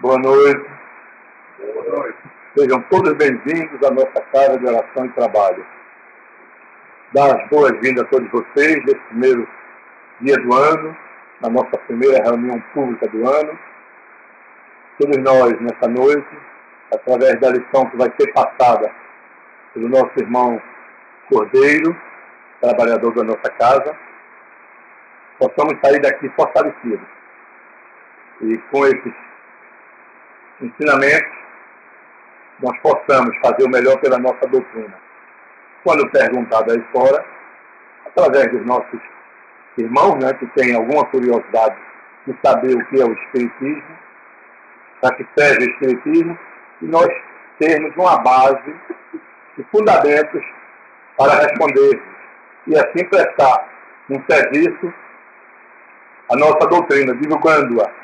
Boa noite. Boa noite. Sejam todos bem-vindos à nossa casa de oração e trabalho. Dar as boas-vindas a todos vocês nesse primeiro dia do ano, na nossa primeira reunião pública do ano. Todos nós, nessa noite, através da lição que vai ser passada pelo nosso irmão Cordeiro, trabalhador da nossa casa, possamos sair daqui fortalecidos. E com esses ensinamentos, nós possamos fazer o melhor pela nossa doutrina. Quando perguntado aí fora, através dos nossos irmãos, que têm alguma curiosidade de saber o que é o Espiritismo, para que serve o Espiritismo, e nós termos uma base de fundamentos para responder e assim prestar um serviço à nossa doutrina, divulgando-a.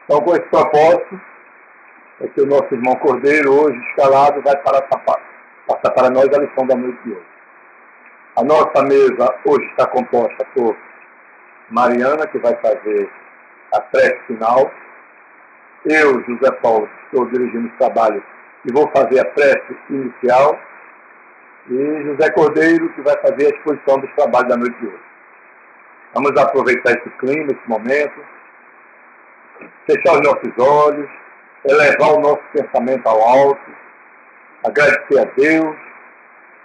Então, com esse propósito, é que o nosso irmão Cordeiro, hoje escalado, vai passar para nós a lição da noite de hoje. A nossa mesa hoje está composta por Mariana, que vai fazer a prece final. Eu, José Paulo, que estou dirigindo o trabalho e vou fazer a prece inicial. E José Cordeiro, que vai fazer a exposição dos trabalhos da noite de hoje. Vamos aproveitar esse clima, esse momento, fechar os nossos olhos, elevar o nosso pensamento ao alto, agradecer a Deus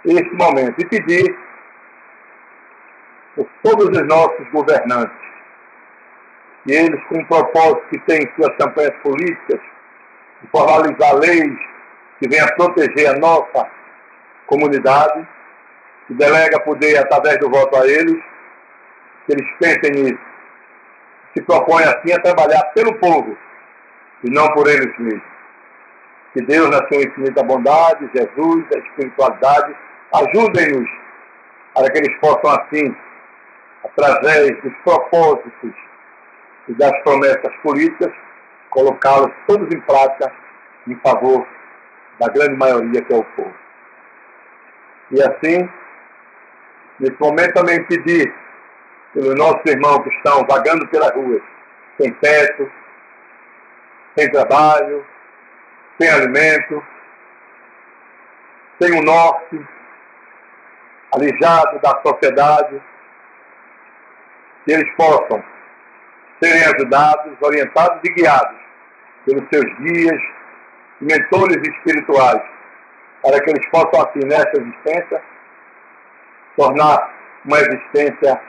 esse momento e pedir por todos os nossos governantes, que eles, com o propósito que têm em suas campanhas políticas, de formalizar leis que venham a proteger a nossa comunidade, que delega poder através do voto a eles, que eles pensem nisso, se propõem assim a trabalhar pelo povo e não por eles mesmos. Que Deus, na sua infinita bondade, Jesus, a espiritualidade, ajudem-nos para que eles possam assim, através dos propósitos e das promessas políticas, colocá-los todos em prática em favor da grande maioria que é o povo. E assim, nesse momento também pedir pelos nossos irmãos que estão vagando pelas ruas, sem teto, sem trabalho, sem alimento, sem um norte, alijado da sociedade, que eles possam serem ajudados, orientados e guiados pelos seus guias, mentores espirituais, para que eles possam, assim, nessa existência, tornar uma existência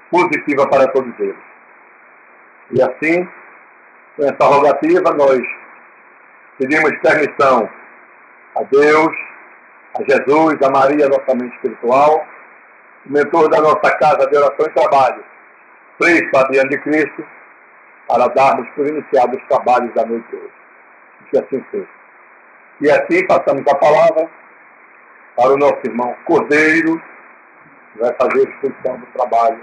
positiva para todos eles. E assim, com essa rogativa, nós pedimos permissão a Deus, a Jesus, a Maria, nossa mente espiritual, o mentor da nossa casa de oração e trabalho, Frei Fabiano de Cristo, para darmos por iniciados os trabalhos da noite de hoje. Que assim seja. E assim passamos a palavra para o nosso irmão Cordeiro, que vai fazer a exposição do trabalho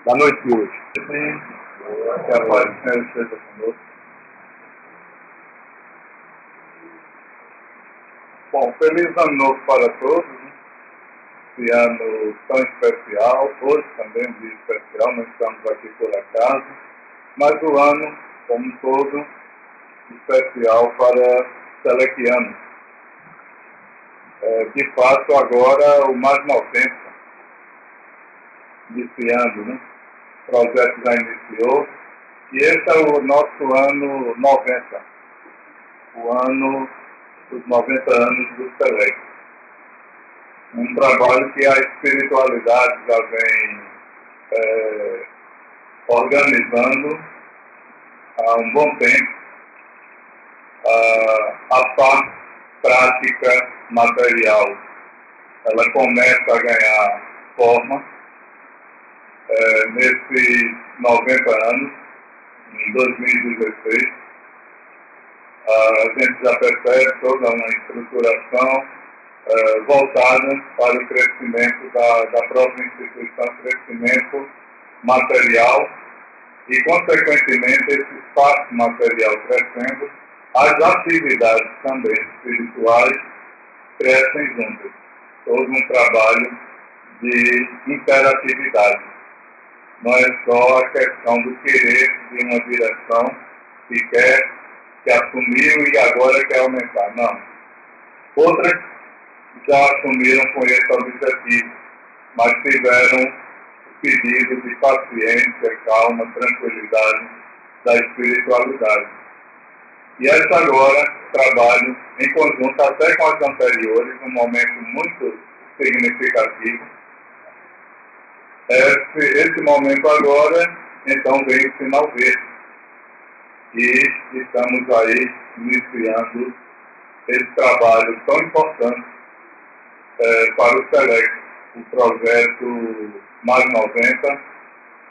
da noite de hoje. Que a paz do Senhor esteja conosco. Bom, feliz ano novo para todos. Esse ano tão especial, hoje também um dia especial, nós estamos aqui por acaso, mas o ano, como um todo, especial para Telequianos. De fato, agora o mais 90, iniciando, O projeto já iniciou, e esse é o nosso ano 90, o ano dos 90 anos do Telec. Um trabalho que a espiritualidade já vem organizando há um bom tempo, a parte prática material. Ela começa a ganhar forma nesses 90 anos, em 2016. A gente já percebe toda uma estruturação voltada para o crescimento da própria instituição, crescimento material e, consequentemente, esse espaço material crescendo, as atividades também espirituais crescem juntas. Todo um trabalho de interatividade. Não é só a questão do querer de uma direção que assumiu e agora quer aumentar. Não. Outras já assumiram com esse objetivo, mas tiveram pedido de paciência, calma, tranquilidade da espiritualidade. E essa agora, trabalho em conjunto até com as anteriores, um momento muito significativo. Esse momento agora, então, vem o sinal verde. E estamos aí iniciando esse trabalho tão importante para o SELEC, o projeto Mais 90,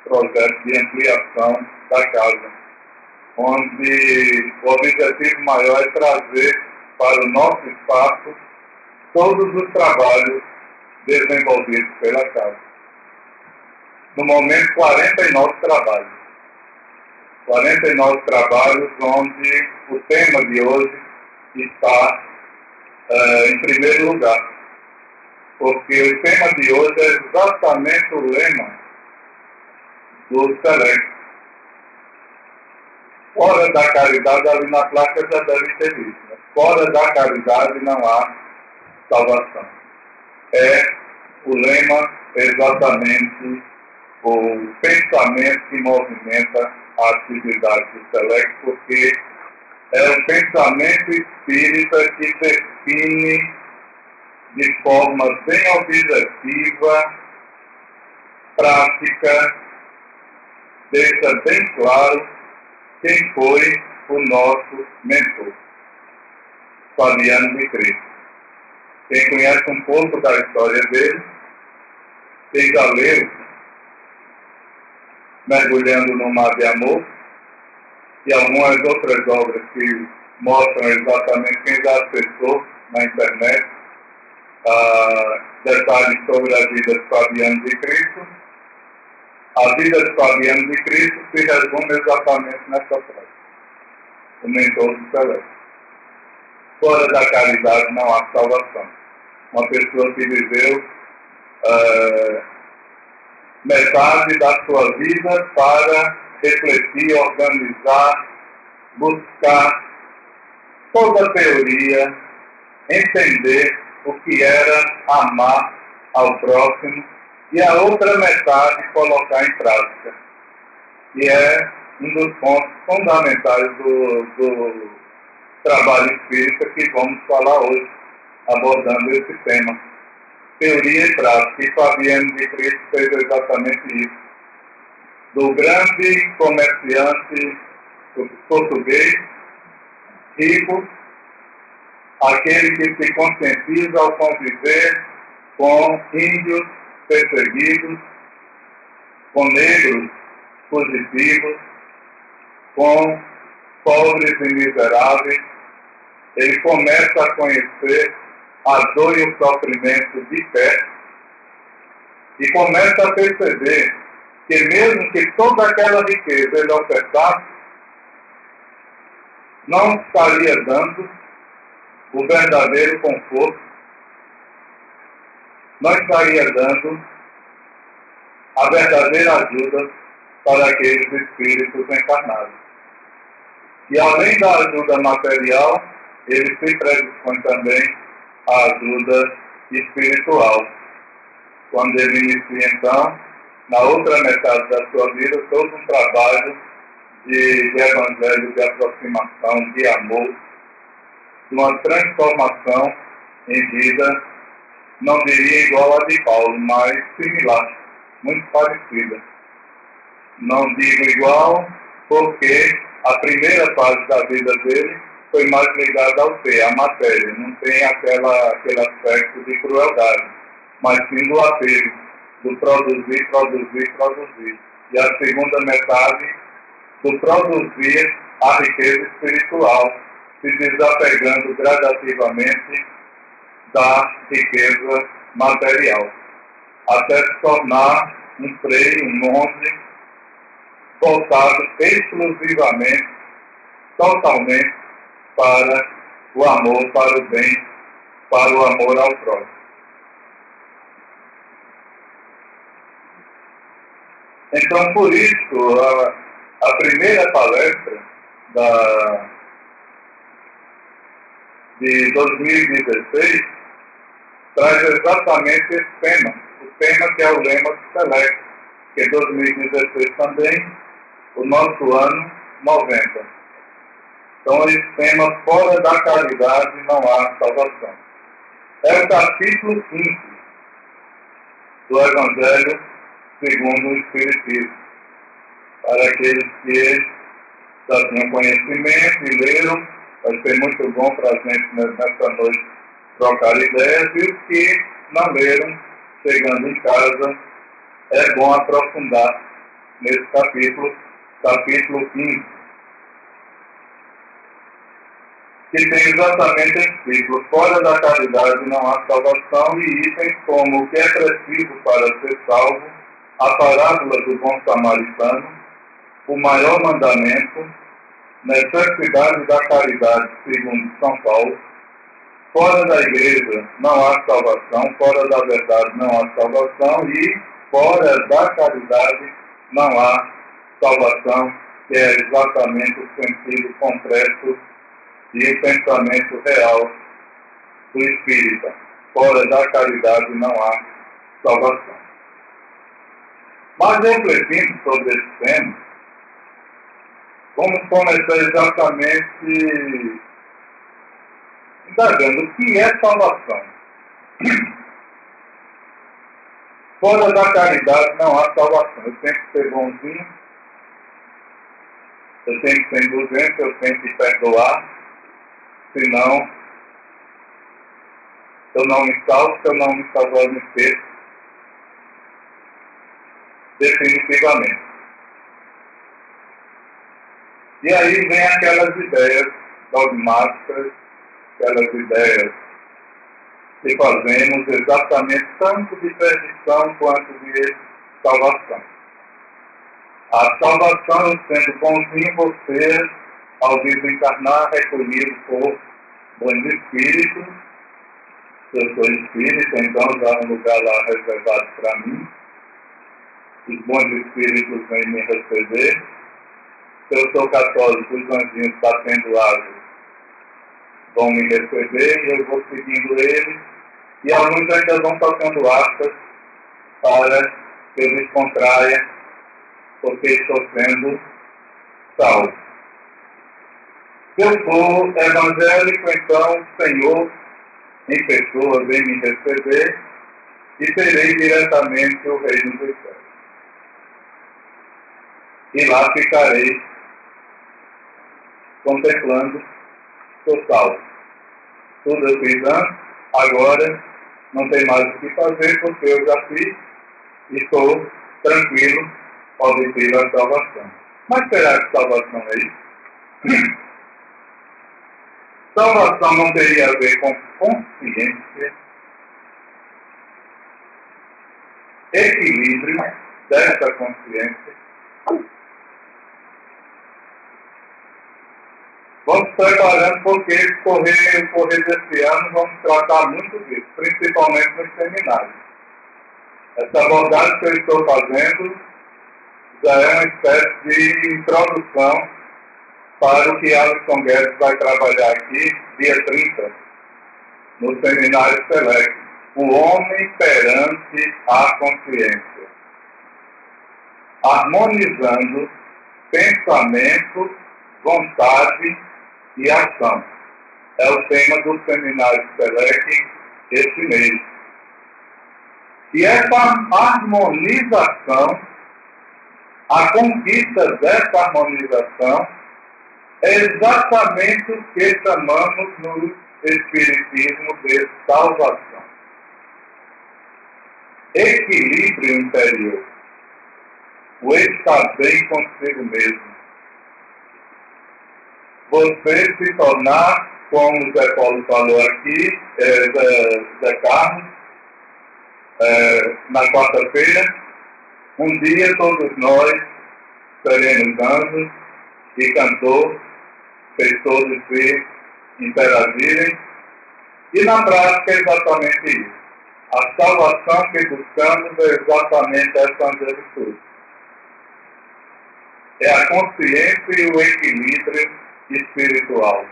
projeto de ampliação da casa, onde o objetivo maior é trazer para o nosso espaço todos os trabalhos desenvolvidos pela casa. No momento, 49 trabalhos. 49 trabalhos onde o tema de hoje está em primeiro lugar. Porque o tema de hoje é exatamente o lema do SELEC. Fora da caridade, ali na placa já deve ter visto. Né? Fora da caridade não há salvação. O lema exatamente o pensamento que movimenta a atividade do SELEC, porque é o pensamento espírita que define de forma bem objetiva, prática, deixa bem claro quem foi o nosso mentor, Fabiano de Cristo. Quem conhece um pouco da história dele, quem já leu Mergulhando no Mar de Amor, e algumas outras obras que mostram exatamente quem já acessou na internet, detalhes sobre a vida de Fabiano de Cristo. A vida de Fabiano de Cristo se resume exatamente nessa frase: o mentor do SELEC. Fora da caridade não há salvação. Uma pessoa que viveu metade da sua vida para refletir, organizar, buscar toda a teoria, entender o que era amar ao próximo e a outra metade colocar em prática. E é um dos pontos fundamentais do trabalho espírita que vamos falar hoje, abordando esse tema. Teoria e prática. E Fabiano de Cristo fez exatamente isso. Do grande comerciante português, rico, aquele que se conscientiza ao conviver com índios perseguidos, com negros fugitivos, com pobres e miseráveis, ele começa a conhecer a dor e o sofrimento de perto e começa a perceber que mesmo que toda aquela riqueza ele ofertasse, não estaria dando o verdadeiro conforto, não estaria dando a verdadeira ajuda para aqueles espíritos encarnados. E além da ajuda material, ele se predispõe também à ajuda espiritual. Quando ele inicia, então, na outra metade da sua vida, todo um trabalho de evangelho, de aproximação, de amor, de uma transformação em vida, não diria igual a de Paulo, mas similar, muito parecida. Não digo igual porque a primeira fase da vida dele foi mais ligada ao ser, à matéria, não tem aquele aspecto de crueldade, mas sim do apego, do produzir, produzir, produzir. E a segunda metade do produzir a riqueza espiritual, se desapegando gradativamente da riqueza material, até se tornar um freio, um monge, voltado exclusivamente, totalmente para o amor, para o bem, para o amor ao próximo. Então, por isso, a primeira palestra de 2016 traz exatamente esse tema. O tema que é o lema do SELEC, que em 2016 também, o nosso ano 90. Então, esse tema, fora da caridade não há salvação. É o capítulo 5 do Evangelho segundo o Espiritismo. Para aqueles que já tinham conhecimento e leram, vai ser muito bom para a gente nessa noite trocar ideias, e os que não leram, chegando em casa, é bom aprofundar nesse capítulo 15, que tem exatamente esse título: fora da caridade não há salvação, e itens como o que é preciso para ser salvo, a parábola do bom samaritano, o maior mandamento, necessidade da caridade segundo São Paulo, fora da igreja não há salvação, fora da verdade não há salvação, e fora da caridade não há salvação, que é exatamente o sentido concreto e o pensamento real do Espírita. Fora da caridade não há salvação. Mas refletindo sobre esse tema, vamos começar exatamente indagando o que é salvação. Fora da caridade não há salvação. Eu tenho que ser bonzinho, eu tenho que ser indulgente, eu tenho que perdoar, senão eu não me salvo, se eu não me salvar eu me esqueço definitivamente. E aí vem aquelas ideias dogmáticas, aquelas ideias que fazemos exatamente tanto de perdição quanto de salvação. A salvação, sendo bonzinho, você, ao desencarnar, recolhido por bons espíritos. Eu sou espírita, então já há um lugar lá reservado para mim. Os bons espíritos vêm me receber. Se eu sou católico, os anjinhos batendo asas vão me receber, e eu vou seguindo eles, e alguns ainda vão tocando harpas para que eu descontraia, porque estou sendo salvo. Se eu sou evangélico, então o Senhor, em pessoa, vem me receber, e terei diretamente o reino dos céus. E lá ficarei contemplando, sou salvo. Tudo eu fiz antes, agora não tem mais o que fazer, porque eu já fiz e estou tranquilo, obtive a salvação. Mas será que salvação é isso? Salvação não teria a ver com consciência, equilíbrio dessa consciência. Vamos preparando, porque o correr desse ano vamos tratar muito disso, principalmente nos seminários. Essa abordagem que eu estou fazendo já é uma espécie de introdução para o que Alisson Guedes vai trabalhar aqui, dia 30, no Seminário SELEC. O homem perante a consciência. Harmonizando pensamento, vontade e ação. É o tema do Seminário SELEC este mês. E essa harmonização, a conquista dessa harmonização, é exatamente o que chamamos no Espiritismo de salvação. Equilíbrio interior. O estar bem consigo mesmo. Você se tornar, como o Zé Paulo falou aqui, Zé Carlos, na quarta-feira, um dia todos nós seremos anjos, e cantor, fez todos se interagirem, e na prática é exatamente isso. A salvação que buscamos é exatamente essa angelitude. É a consciência e o equilíbrio espiritual.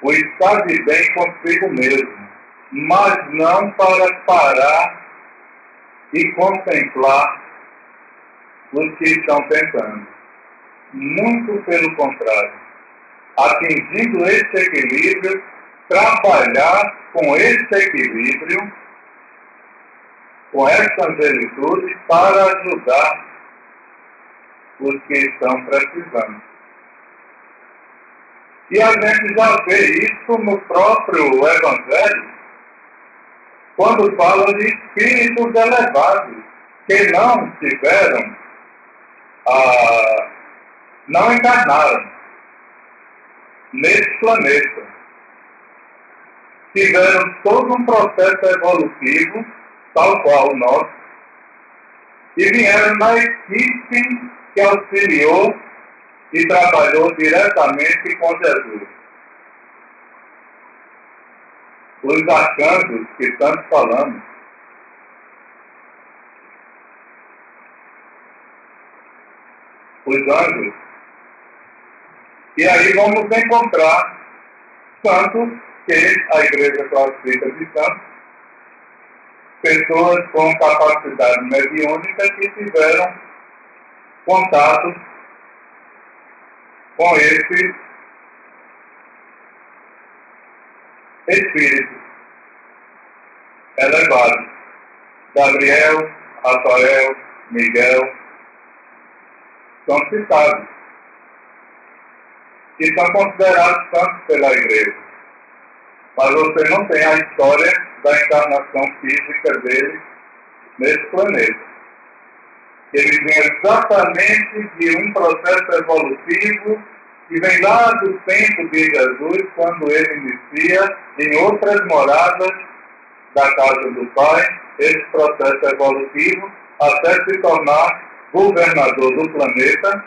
O estar de bem consigo mesmo, mas não para parar e contemplar os que estão tentando. Muito pelo contrário. Atingindo esse equilíbrio, trabalhar com esse equilíbrio, com essa angelitude, para ajudar os que estão precisando. E a gente já vê isso no próprio Evangelho, quando fala de espíritos elevados, que não tiveram, não encarnaram nesse planeta. Tiveram todo um processo evolutivo, tal qual o nosso, e vieram na equipe que auxiliou e trabalhou diretamente com Jesus. Os arcanjos que tanto falamos, os anjos, e aí vamos encontrar santos que a igreja classifica de santos, pessoas com capacidade mediúnica que tiveram contatos com esses espíritos elevados. Gabriel, Rafael, Miguel, são citados e são considerados santos pela igreja. Mas você não tem a história da encarnação física deles nesse planeta. Eles vêm exatamente de um processo evolutivo que vem lá do tempo de Jesus, quando ele inicia em outras moradas da casa do Pai, esse processo evolutivo, até se tornar governador do planeta,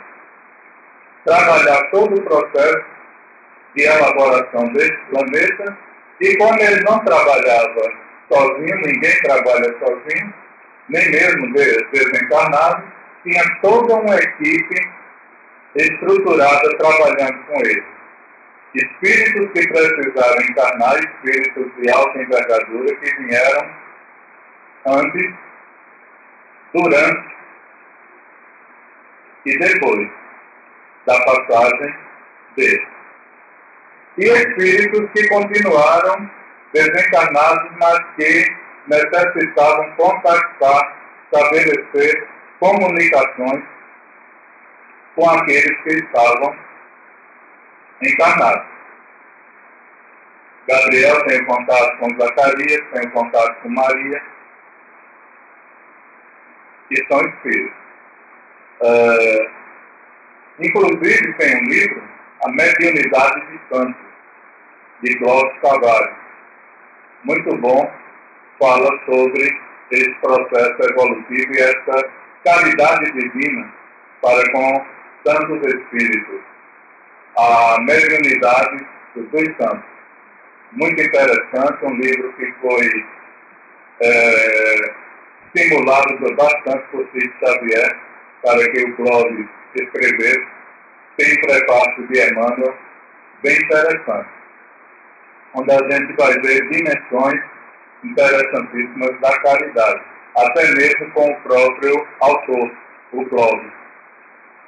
trabalhar todo o processo de elaboração desse planeta, e como ele não trabalhava sozinho, ninguém trabalha sozinho, nem mesmo desencarnado, tinha toda uma equipe estruturada trabalhando com ele. Espíritos que precisaram encarnar, espíritos de alta envergadura que vieram antes, durante e depois da passagem dele. E espíritos que continuaram desencarnados, mas que necessitavam contactar, estabelecer comunicações com aqueles que estavam encarnados. Gabriel tem contato com Zacarias, tem contato com Maria, que são espíritos. Inclusive tem um livro, A Mediunidade de Santos, de Cláudio Tavares. Muito bom, fala sobre esse processo evolutivo e essa caridade divina para com tantos espíritos. A Mediunidade dos Santos. Muito interessante, um livro que foi estimulado bastante por Chico Xavier para que o Clóvis escrevesse. Tem um prefácio de Emmanuel bem interessante, onde a gente vai ver dimensões interessantíssimas da caridade, até mesmo com o próprio autor, o Clóvis,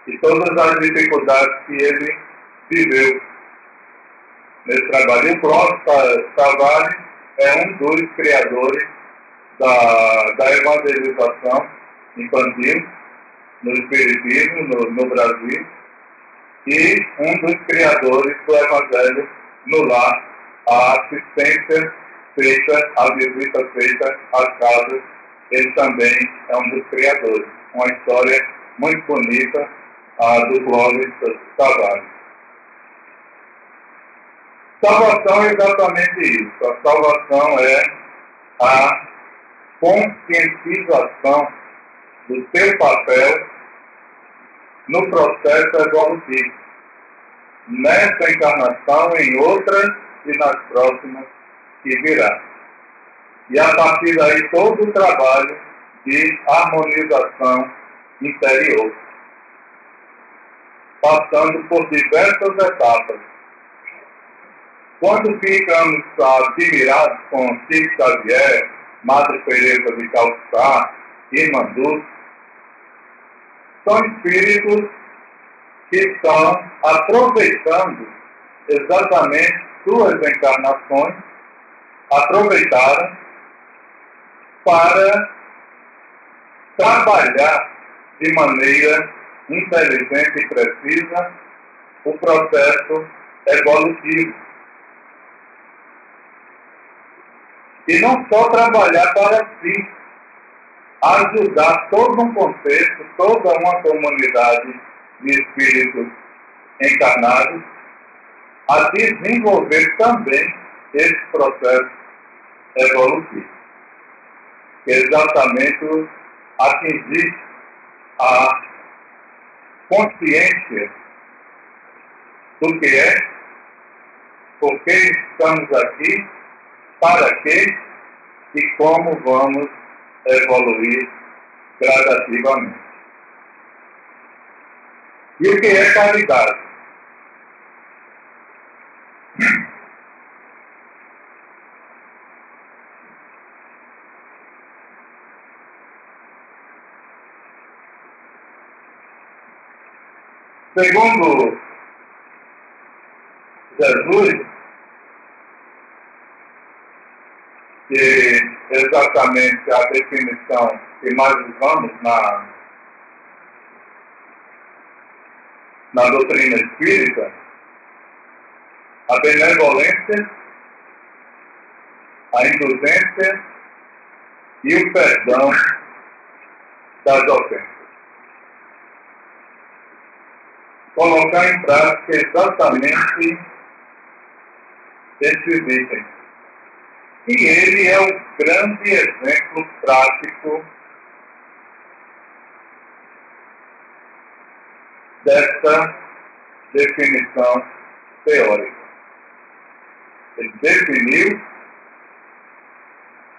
e todas as dificuldades que ele viveu nesse trabalho. E o Clóvis Tavares é um dos criadores da evangelização infantil no Espiritismo, no Brasil, e um dos criadores do Evangelho no lar, a assistência feita, a visita feita às casas, ele também é um dos criadores. Uma história muito bonita, a do Clóvis Tavares. Salvação é exatamente isso. A salvação é a conscientização do seu papel no processo evolutivo, nessa encarnação, em outras e nas próximas que virá. E a partir daí todo o trabalho de harmonização interior. passando por diversas etapas. Quando ficamos admirados com Chico Xavier, Madre Teresa de Calcutá, Irmã Dulce, são espíritos que estão aproveitando exatamente suas encarnações, aproveitaram para trabalhar de maneira inteligente e precisa o processo evolutivo. E não só trabalhar para si, ajudar todo um contexto, toda uma comunidade de espíritos encarnados a desenvolver também esse processo evolutivo. Que é exatamente atingir a consciência do que é, por que estamos aqui, para quê e como vamos evoluir gradativamente. E o que é caridade? Segundo Jesus, que exatamente a definição que nós usamos na doutrina espírita, a benevolência, a indulgência e o perdão das ofensas. Colocar em prática exatamente esses itens. E ele é um grande exemplo prático dessa definição teórica. Ele definiu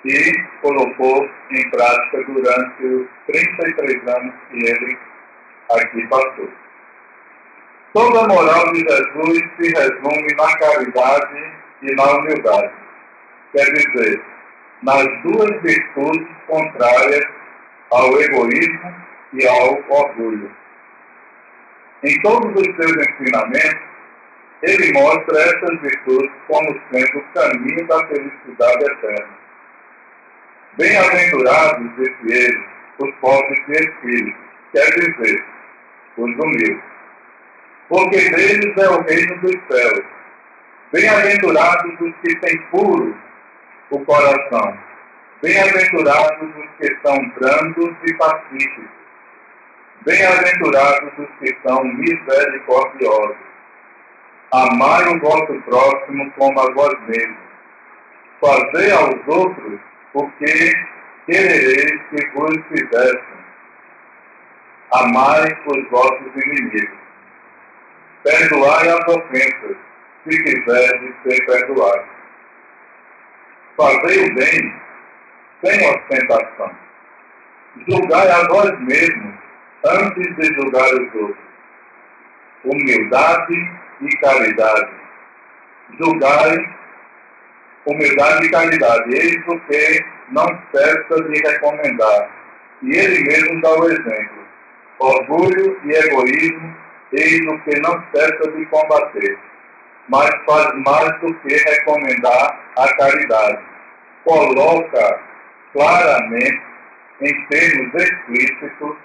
e colocou em prática durante os 33 anos que ele aqui passou. Toda a moral de Jesus se resume na caridade e na humildade. Quer dizer, nas duas virtudes contrárias ao egoísmo e ao orgulho. Em todos os seus ensinamentos, ele mostra essas virtudes como sendo o caminho da felicidade eterna. Bem-aventurados, disse ele, os pobres de espírito, quer dizer, os humildes, porque deles é o reino dos céus. Bem-aventurados os que têm puro o coração. Bem-aventurados os que são brandos e pacíficos. Bem-aventurados os que são misericordiosos. Amai o vosso próximo como a vós mesmos. Fazei aos outros o que querereis que vos fizessem. Amai os vossos inimigos. Perdoai as ofensas, se quiserdes ser perdoados. Fazei o bem, sem ostentação. Julgai a vós mesmos, antes de julgar os outros. Humildade e caridade. Julgai humildade e caridade. Eis o que não cessa de recomendar. E ele mesmo dá o exemplo. Orgulho e egoísmo, eis o que não cessa de combater. Mas faz mais do que recomendar a caridade. Coloca claramente, em termos explícitos,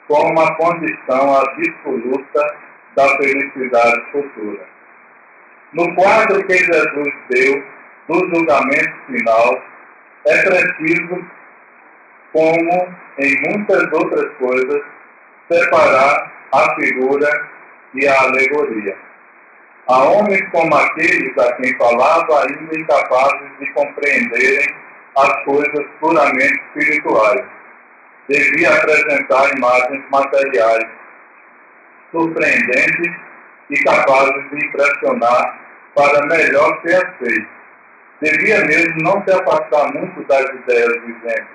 como a condição absoluta da felicidade futura. No quadro que Jesus deu do julgamento final, é preciso, como em muitas outras coisas, separar a figura e a alegoria. Há homens como aqueles a quem falava ainda incapazes de compreenderem as coisas puramente espirituais. Devia apresentar imagens materiais, surpreendentes e capazes de impressionar para melhor ser aceito. Devia mesmo não se afastar muito das ideias vigentes,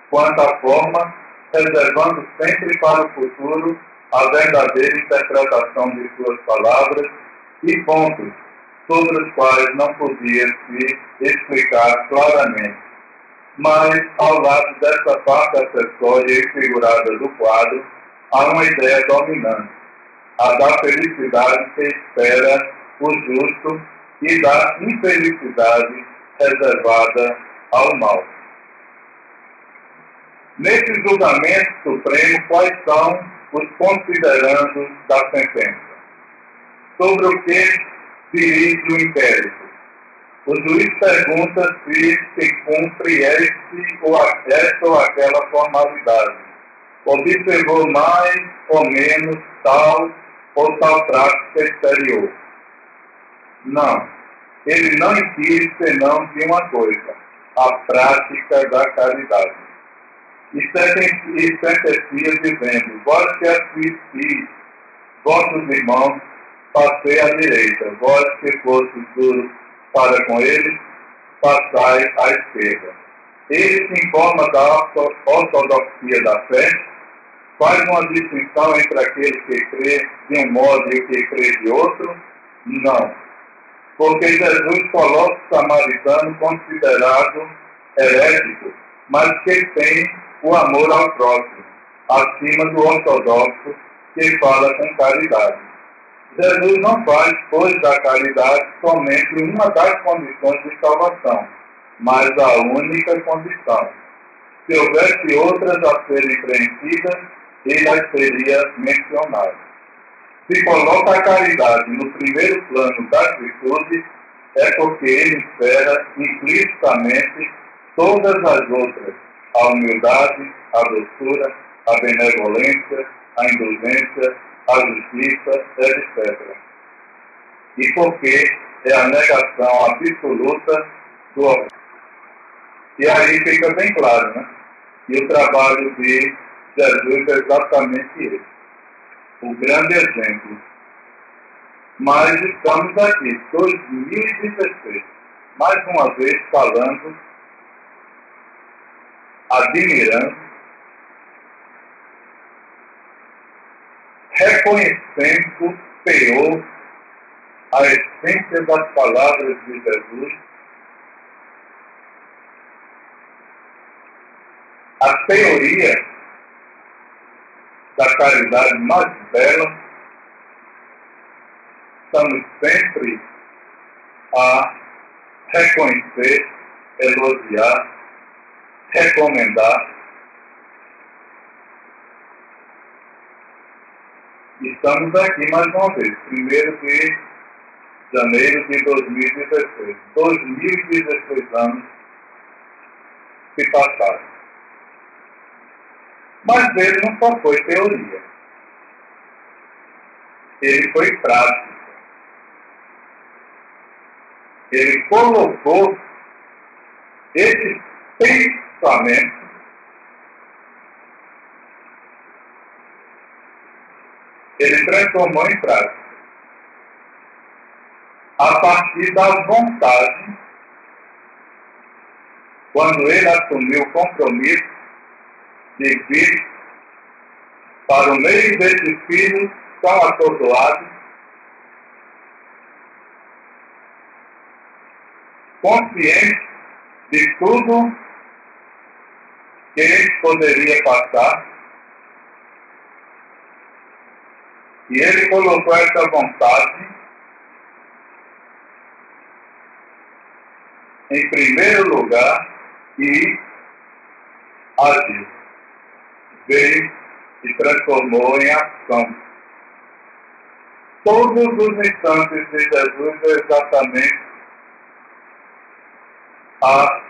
quanto à forma, reservando sempre para o futuro a verdadeira interpretação de suas palavras e pontos sobre os quais não podia se explicar claramente. Mas, ao lado dessa parte acessória e figurada do quadro, há uma ideia dominante, a da felicidade que espera o justo e da infelicidade reservada ao mal. Nesse julgamento supremo, quais são os considerandos da sentença? Sobre o que dirige o inquérito? O juiz pergunta se cumpre esta ou aquela formalidade. Observou mais ou menos tal ou tal prática exterior. Não. Ele não inquire senão de uma coisa, a prática da caridade. E sentencia dizendo, vós que assistis vossos irmãos, passei à direita, vós que fostes duros para com eles, passai à esquerda. Ele se informa da ortodoxia da fé, faz uma distinção entre aquele que crê de um modo e o que crê de outro? Não. Porque Jesus coloca o samaritano considerado herético, mas que tem o amor ao próximo, acima do ortodoxo que fala com caridade. Jesus não faz, pois, da caridade somente uma das condições de salvação, mas a única condição. Se houvesse outras a serem preenchidas, ele as teria mencionado. Se coloca a caridade no primeiro plano das virtudes, é porque ele espera implicitamente todas as outras, a humildade, a doçura, a benevolência, a indulgência, a justiça, etc. E porque é a negação absoluta do orgulho. E aí fica bem claro, né? E o trabalho de Jesus é exatamente esse. O grande exemplo. Mas estamos aqui, 2016, mais uma vez falando, admirando, reconhecendo o teor, a essência das palavras de Jesus, a teoria da caridade mais bela, estamos sempre a reconhecer, elogiar, recomendar. Estamos aqui mais uma vez, 1º de janeiro de 2016. 2016 anos se passaram. Mas ele não só foi teoria. Ele foi prática. Ele colocou esse pensamento ele transformou em prática. A partir da vontade, quando ele assumiu o compromisso de vir para o meio desses filhos tão atordoados, consciente de tudo que poderia passar, e ele colocou essa vontade em primeiro lugar e agiu. Veio e transformou em ação. Todos os instantes de Jesus é exatamente a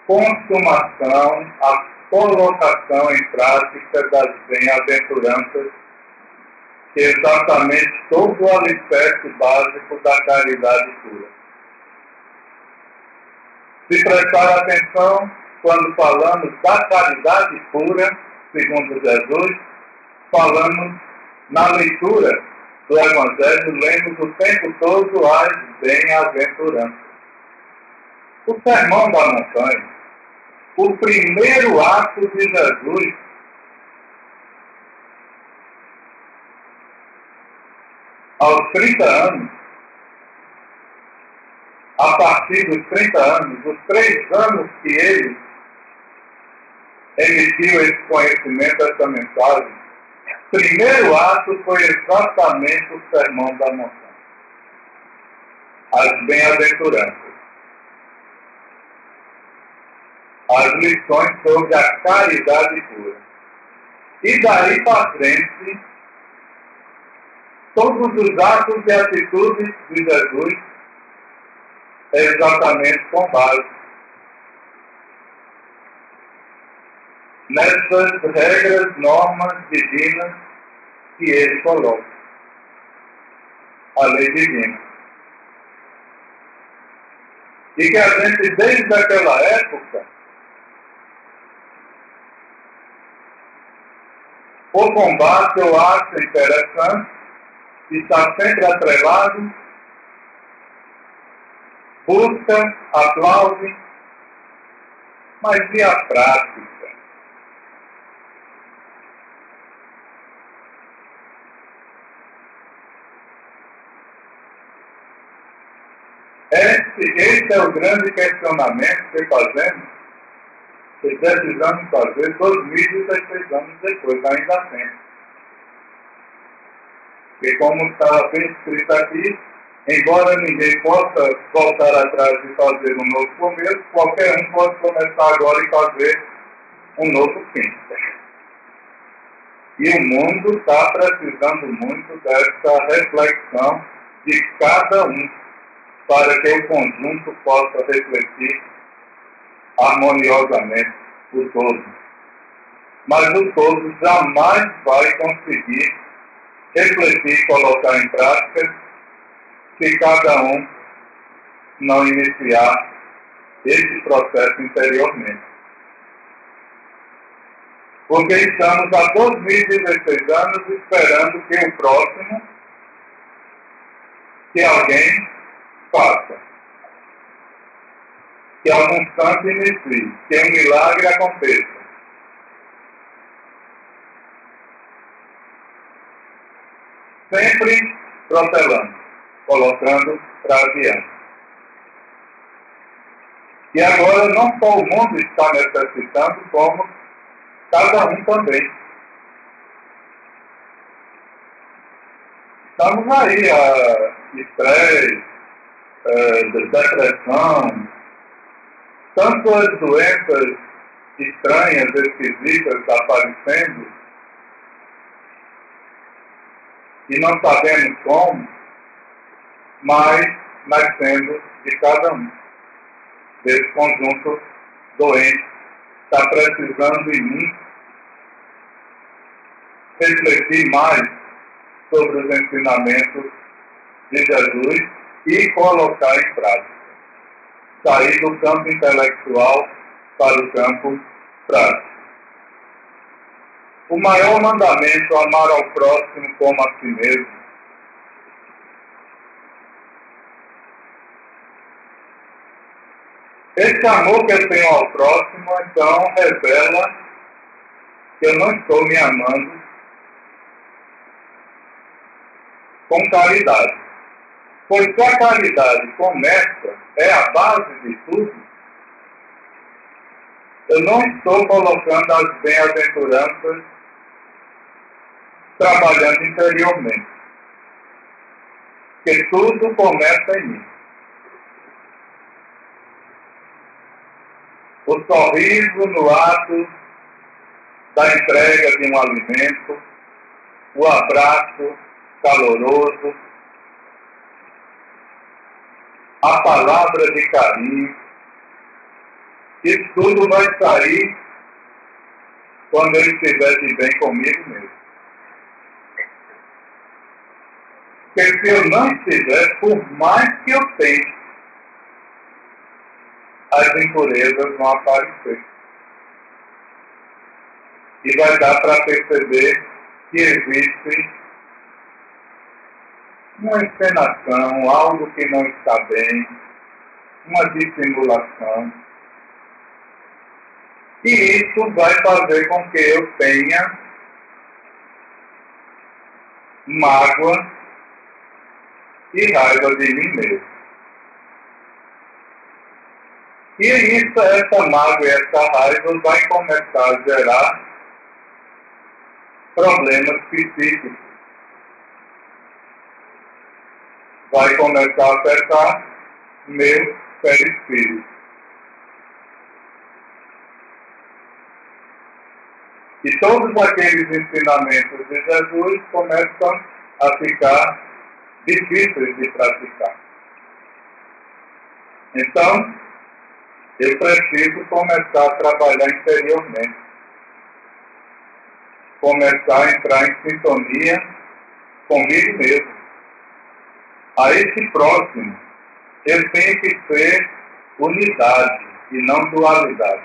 consumação, a colocação em prática das bem-aventuranças, que é exatamente todo o alicerce básico da caridade pura. Se prestar atenção, quando falamos da caridade pura, segundo Jesus, falamos na leitura do Evangelho, lemos o tempo todo as bem-aventuranças. O Sermão da Montanha, o primeiro ato de Jesus, aos 30 anos, a partir dos 30 anos, os 3 anos que ele emitiu esse conhecimento, essa mensagem, o primeiro ato foi exatamente o Sermão da Montanha, as bem-aventuranças, as lições sobre a caridade pura. E daí para frente, todos os atos e atitudes de Jesus é exatamente com base nessas regras, normas divinas que ele coloca. A lei divina. E que a gente, desde aquela época, o combate eu acho interessante, está sempre atrelado, busca, aplaude, mas e a prática? Esse é o grande questionamento que fazemos, que precisamos fazer 2016 anos depois, ainda tem. E como estava bem escrito aqui, embora ninguém possa voltar atrás e fazer um novo começo, qualquer um pode começar agora e fazer um novo fim. E o mundo está precisando muito dessa reflexão de cada um, para que o conjunto possa refletir harmoniosamente o todo. Mas o todo jamais vai conseguir refletir e colocar em prática se cada um não iniciar esse processo interiormente. Porque estamos há 2016 anos esperando que o próximo, que alguém faça, que algum santo inicie, que um milagre aconteça. Sempre protelando, colocando para adiante. E agora não só o mundo está necessitando, como cada um também. Estamos aí a estresse, depressão, tantas doenças estranhas, esquisitas aparecendo, e não sabemos como, mas nascendo de cada um. Desse conjunto doente, está precisando em mim refletir mais sobre os ensinamentos de Jesus e colocar em prática. Sair do campo intelectual para o campo prático. O maior mandamento, amar ao próximo como a si mesmo. Esse amor que eu tenho ao próximo, então, revela que eu não estou me amando com caridade. Pois se a caridade começa, é a base de tudo, eu não estou colocando as bem-aventuranças trabalhando interiormente. Porque tudo começa em mim. O sorriso no ato da entrega de um alimento, o abraço caloroso, a palavra de carinho, isso tudo vai sair quando eu estiver de bem comigo mesmo. Porque se eu não estiver, por mais que eu tente, as impurezas vão aparecer. E vai dar para perceber que existe uma encenação, algo que não está bem, uma dissimulação. E isso vai fazer com que eu tenha mágoa e raiva de mim mesmo. E isso, essa mágoa e essa raiva vai começar a gerar problemas psíquicos. Vai começar a afetar meu perispírito. E todos aqueles ensinamentos de Jesus começam a ficar difíceis de praticar. Então, eu preciso começar a trabalhar interiormente. Começar a entrar em sintonia comigo mesmo. A esse próximo, eu tenho que ser unidade e não dualidade.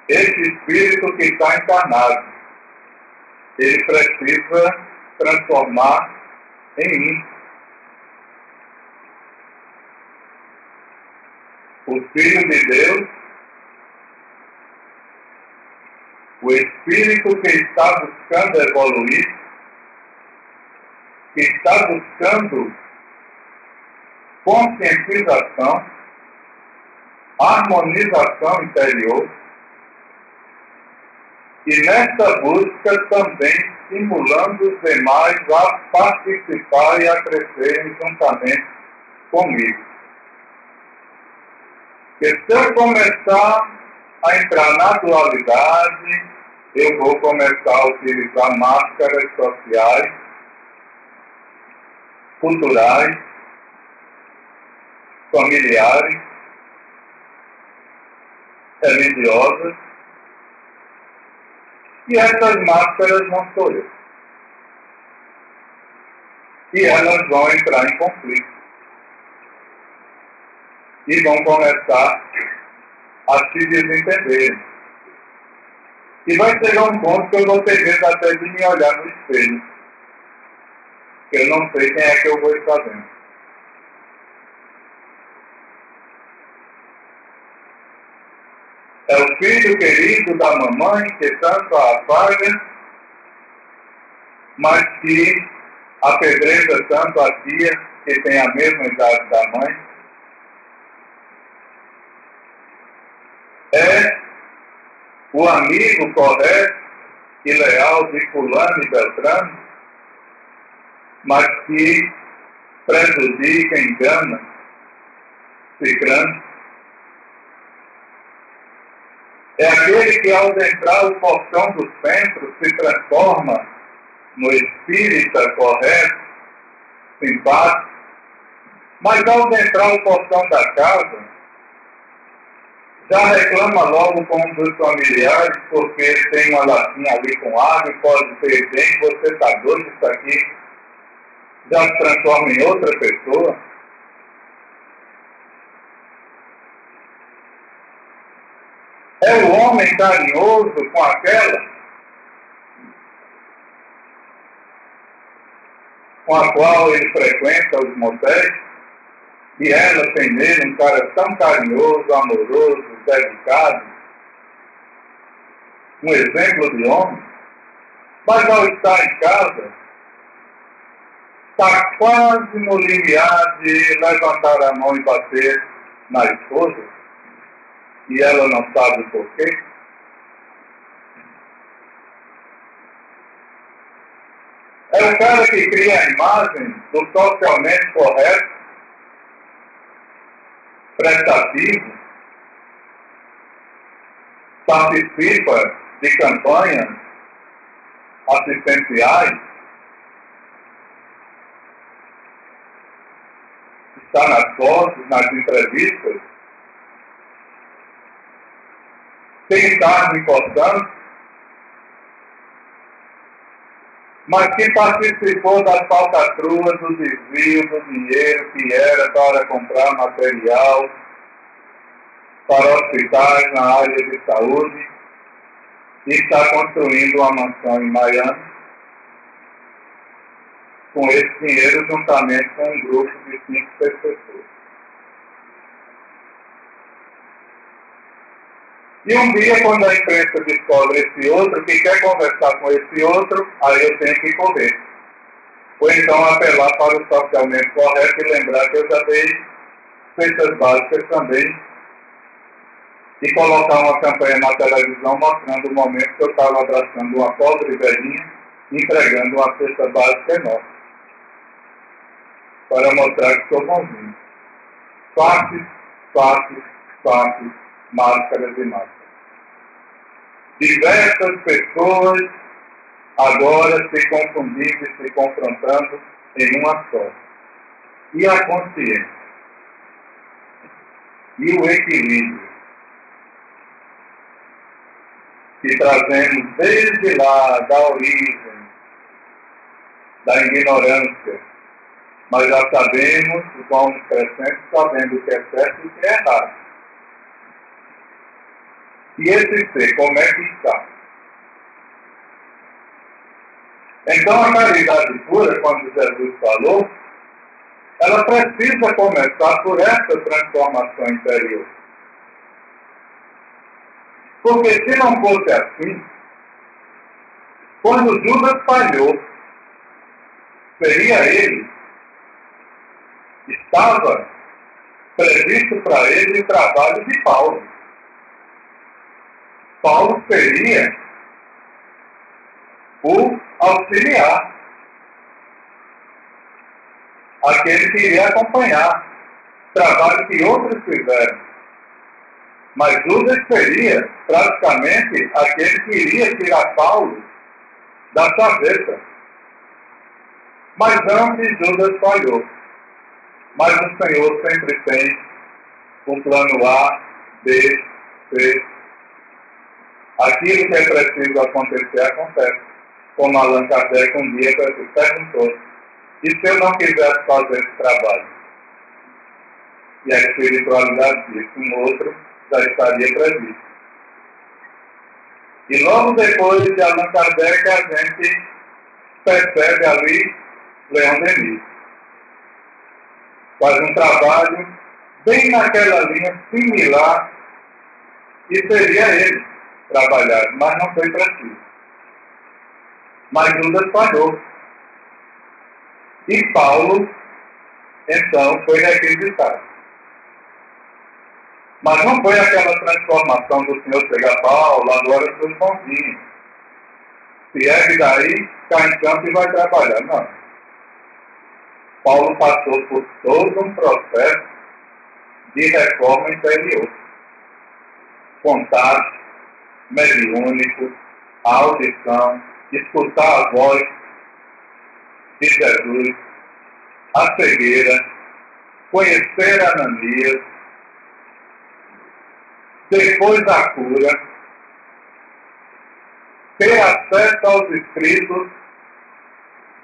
Esse espírito que está encarnado, ele precisa transformar em mim. O Filho de Deus, o espírito que está buscando evoluir, que está buscando conscientização, harmonização interior, e nessa busca também estimulando os demais a participar e a crescerem juntamente comigo. E se eu começar a entrar na dualidade, eu vou começar a utilizar máscaras sociais, culturais, familiares, religiosas, e essas máscaras não sou eu. E elas vão entrar em conflito. E vão começar a se desentender. E vai chegar um ponto que eu vou ter medo até de me olhar no espelho. Eu não sei quem é que eu vou estar vendo. É o filho querido da mamãe que tanto a afaga, mas que apedreja tanto a tia que tem a mesma idade da mãe. É o amigo correto e leal de fulano e beltrano, mas que prejudica, engana, ciclano. É aquele que, ao entrar o portão do centro, se transforma no espírita correto, simpático, mas ao entrar o portão da casa, já reclama logo com um dos familiares, porque tem uma latinha ali com água e pode ser bem, você está doido, isso aqui já se transforma em outra pessoa. É o homem carinhoso com aquela com a qual ele frequenta os motéis, e ela tem nele um cara tão carinhoso, amoroso, dedicado, um exemplo de homem, mas ao estar em casa, está quase no limiar de levantar a mão e bater na esposa, e ela não sabe por quê. É o cara que cria a imagem do socialmente correto, prestativo, participa de campanhas assistenciais, está nas fotos, nas entrevistas, tem cargo importante, mas que participou das falcatruas, do desvio do dinheiro que era para comprar material para hospitais na área de saúde e está construindo uma mansão em Miami com esse dinheiro juntamente com um grupo de 5 pessoas. E um dia, quando a imprensa descobre esse outro, que quer conversar com esse outro, aí eu tenho que correr. Ou então apelar para o socialmente correto e lembrar que eu já dei cestas básicas também. E colocar uma campanha na televisão mostrando o momento que eu estava abraçando uma pobre velhinha, entregando uma cesta básica enorme. Para mostrar que sou bonzinho. Faces, faces, faces, máscaras e máscaras. Diversas pessoas agora se confundindo e se confrontando em uma só. E a consciência? E o equilíbrio? Que trazemos desde lá, da origem, da ignorância, mas já sabemos, vamos crescendo, sabendo o que é certo e o que é errado. E esse ser, como é que está? Então a caridade pura, quando Jesus falou, ela precisa começar por essa transformação interior. Porque se não fosse assim, quando Judas falhou, seria ele, estava previsto para ele o trabalho de Paulo. Paulo seria o auxiliar, aquele que iria acompanhar o trabalho que outros fizeram. Mas Judas seria praticamente aquele que iria tirar Paulo da saveta. Mas antes Judas falhou. Mas o Senhor sempre tem um plano A, B, C. Aquilo que é preciso acontecer, acontece. Como Allan Kardec um dia perguntou: e se eu não quisesse fazer esse trabalho? E a espiritualidade disse: um outro já estaria previsto. E logo depois de Allan Kardec, a gente percebe ali Leon Denis. Faz um trabalho bem naquela linha similar e seria ele trabalhar, mas não foi preciso. Mas Judas falhou. E Paulo, então, foi requisitado. Mas não foi aquela transformação do Senhor chegar: Paulo, agora eu sou bonzinho. Se ergue daí, cai em campo e vai trabalhar. Não. Paulo passou por todo um processo de reforma interior. Contato mediúnico, a audição, escutar a voz de Jesus, a cegueira, conhecer Ananias, depois a cura, ter acesso aos escritos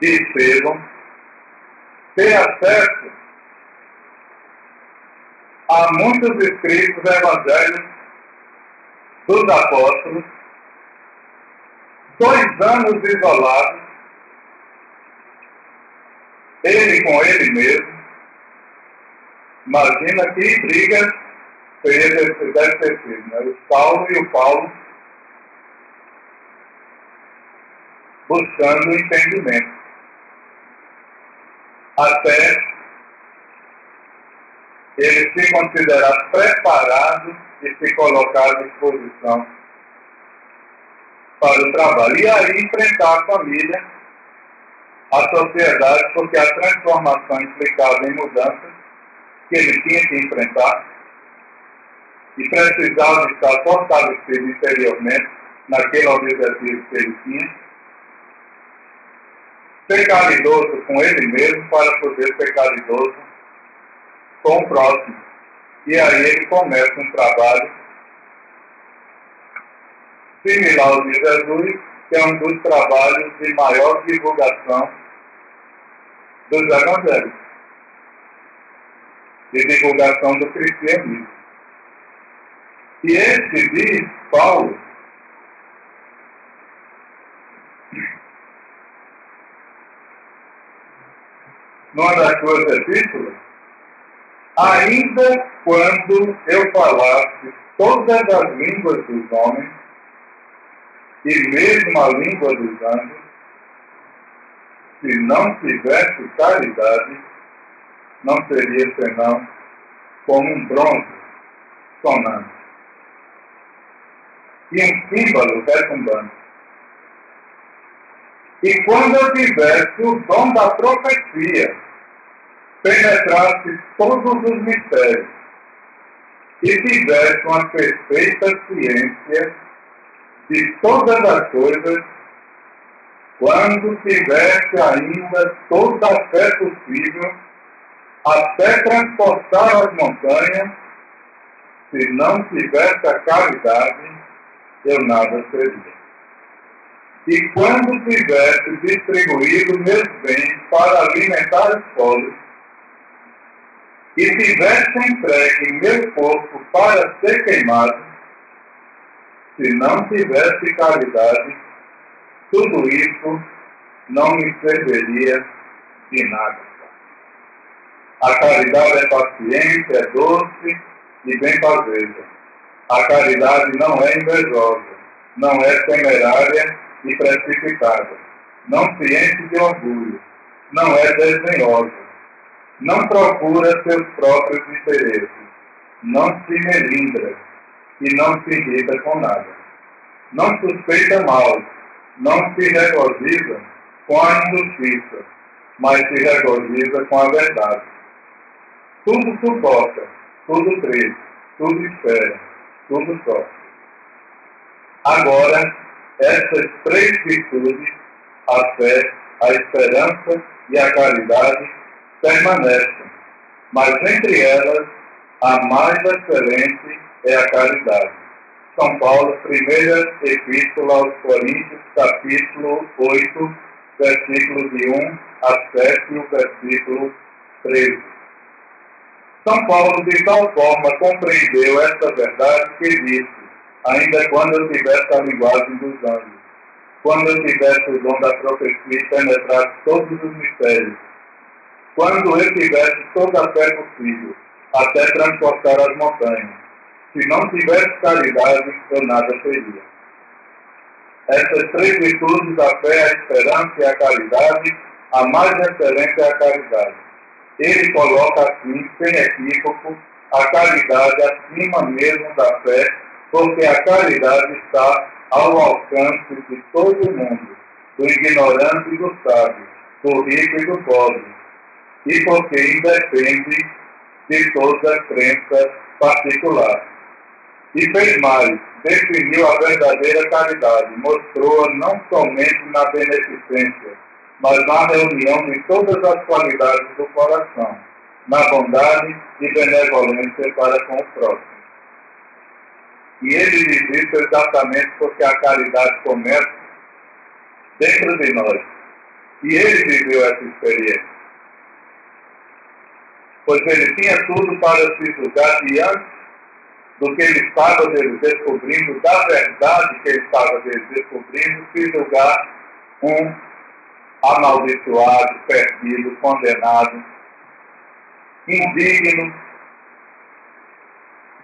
de Estevão, ter acesso a muitos escritos evangelhos dos apóstolos, 2 anos isolados, ele com ele mesmo. Imagina que briga deve ter sido, né? O Saulo e o Paulo buscando o entendimento. Até ele se considerar preparado e se colocar à disposição para o trabalho. E aí enfrentar a família, a sociedade, porque a transformação implicava em mudanças que ele tinha que enfrentar e precisava estar fortalecido interiormente naquele objetivo que ele tinha. Ser caridoso com ele mesmo para poder ser caridoso com o próximo. E aí ele começa um trabalho similar ao de Jesus, que é um dos trabalhos de maior divulgação dos evangelhos, de divulgação do cristianismo. E esse diz Paulo, numa das suas epístolas: ainda quando eu falasse todas as línguas dos homens, e mesmo a língua dos anjos, se não tivesse caridade, não seria senão como um bronze sonante e um símbolo retumbante. E quando eu tivesse o dom da profecia, penetrasse todos os mistérios, e tivesse uma perfeita ciência de todas as coisas, quando tivesse ainda toda a fé possível, até transportar as montanhas, se não tivesse a caridade, eu nada seria. E quando tivesse distribuído meus bens para alimentar os pobres, e tivesse entregue meu corpo para ser queimado, se não tivesse caridade, tudo isso não me serviria de nada. A caridade é paciente, é doce e bem-fazeja. A caridade não é invejosa, não é temerária e precipitada, não se enche de orgulho, não é desdenhosa, não procura seus próprios interesses, não se melindra e não se irrita com nada. Não suspeita mal, não se regozija com a injustiça, mas se regozija com a verdade. Tudo suporta, tudo crê, tudo espera, tudo sofre. Agora, essas três virtudes, a fé, a esperança e a caridade, permanecem, mas entre elas, a mais excelente é a caridade. São Paulo, primeira epístola aos Coríntios, capítulo 8, versículos de 1 a 7 e o versículo 13. São Paulo, de tal forma, compreendeu esta verdade que disse: ainda quando eu tivesse a linguagem dos anjos, quando eu tivesse o dom da profecia e penetrasse todos os mistérios, quando eu tivesse toda a fé possível, até transportar as montanhas, se não tivesse caridade, eu nada seria. Essas três virtudes, a fé, a esperança e a caridade, a mais excelente é a caridade. Ele coloca assim, sem equívoco, a caridade acima mesmo da fé, porque a caridade está ao alcance de todo mundo, do ignorante e do sábio, do rico e do pobre, e porque independe de toda crença particular. E fez mais, definiu a verdadeira caridade, mostrou-a não somente na beneficência, mas na reunião de todas as qualidades do coração, na bondade e benevolência para com o próximo. E ele diz isso exatamente porque a caridade começa dentro de nós. E ele viveu essa experiência. Pois ele tinha tudo para se julgar diante do que ele estava descobrindo, da verdade que ele estava descobrindo, se julgar um amaldiçoado, perdido, condenado, indigno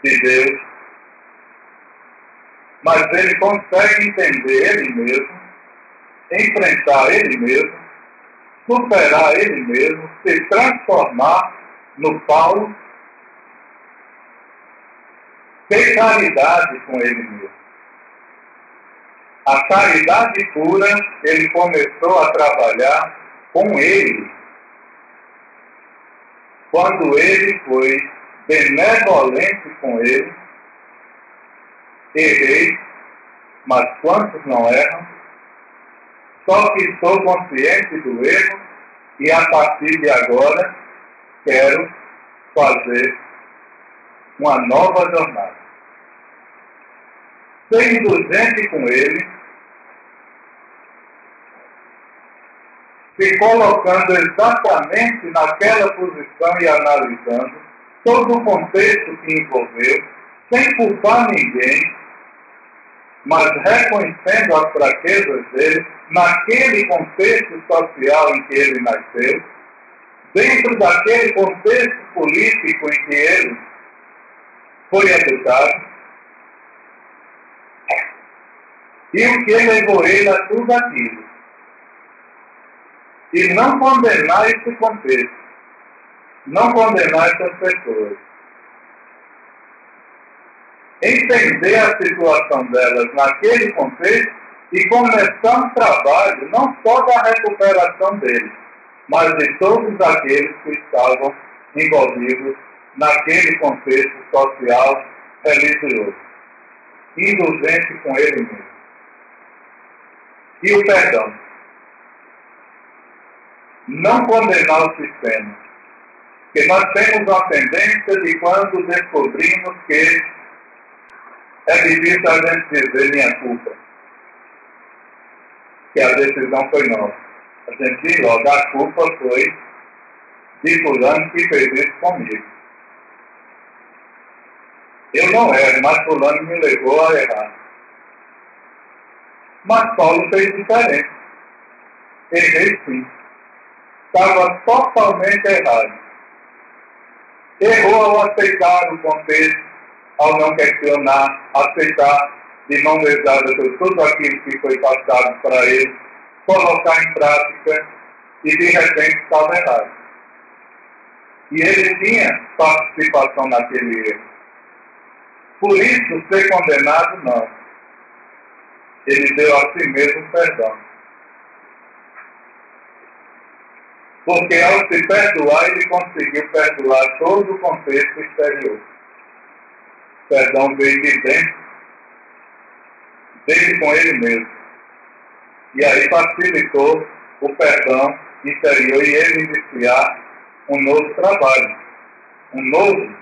de Deus. Mas ele consegue entender ele mesmo, enfrentar ele mesmo, superar ele mesmo, se transformar no Paulo, ter caridade com ele mesmo. A caridade pura, ele começou a trabalhar com ele, quando ele foi benevolente com ele. Errei, mas quantos não erram? Só que estou consciente do erro e a partir de agora quero fazer uma nova jornada. Ser indulgente com ele, se colocando exatamente naquela posição e analisando todo o contexto que envolveu, sem culpar ninguém, mas reconhecendo as fraquezas dele naquele contexto social em que ele nasceu, dentro daquele contexto político em que ele foi educado, e o que levou ele a tudo aquilo. E não condenar esse contexto, não condenar essas pessoas. Entender a situação delas naquele contexto e começar um trabalho não só da recuperação deles, mas de todos aqueles que estavam envolvidos naquele contexto social religioso, indulgente com ele mesmo. E o perdão. Não condenar o sistema. Porque nós temos uma tendência de quando descobrimos que é difícil a gente dizer minha culpa, que a decisão foi nossa. A gente diz logo, a culpa foi de fulano que fez isso comigo. Eu não erro, mas fulano me levou a errar. Mas Paulo fez diferente. Errei sim. Estava totalmente errado. Errou ao aceitar o contexto, ao não questionar, aceitar de mão beijada tudo aquilo que foi passado para ele, colocar em prática e de repente estava errado. E ele tinha participação naquele erro. Por isso, ser condenado, não. Ele deu a si mesmo perdão. Porque ao se perdoar, ele conseguiu perdoar todo o contexto exterior. O perdão veio de dentro, dele com ele mesmo. E aí facilitou o perdão interior e ele iniciar um novo trabalho, um novo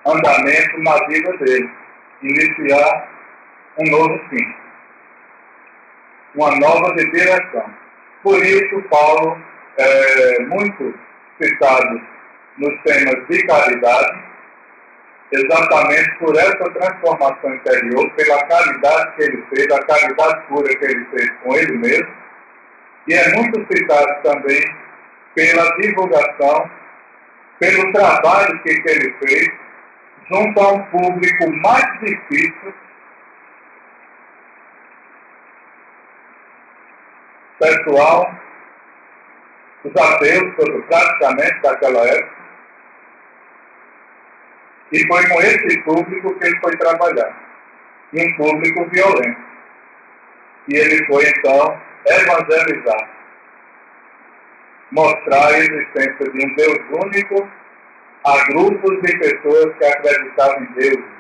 andamento na vida dele. Iniciar um novo fim, uma nova direção. Por isso, Paulo é muito citado nos temas de caridade, exatamente por essa transformação interior, pela caridade que ele fez, a caridade pura que ele fez com ele mesmo, e é muito citado também pela divulgação, pelo trabalho que ele fez junto a um público mais difícil, pessoal, os ateus, praticamente daquela época, e foi com esse público que ele foi trabalhar, e um público violento. E ele foi, então, evangelizar, mostrar a existência de um Deus único a grupos de pessoas que acreditavam em Deus.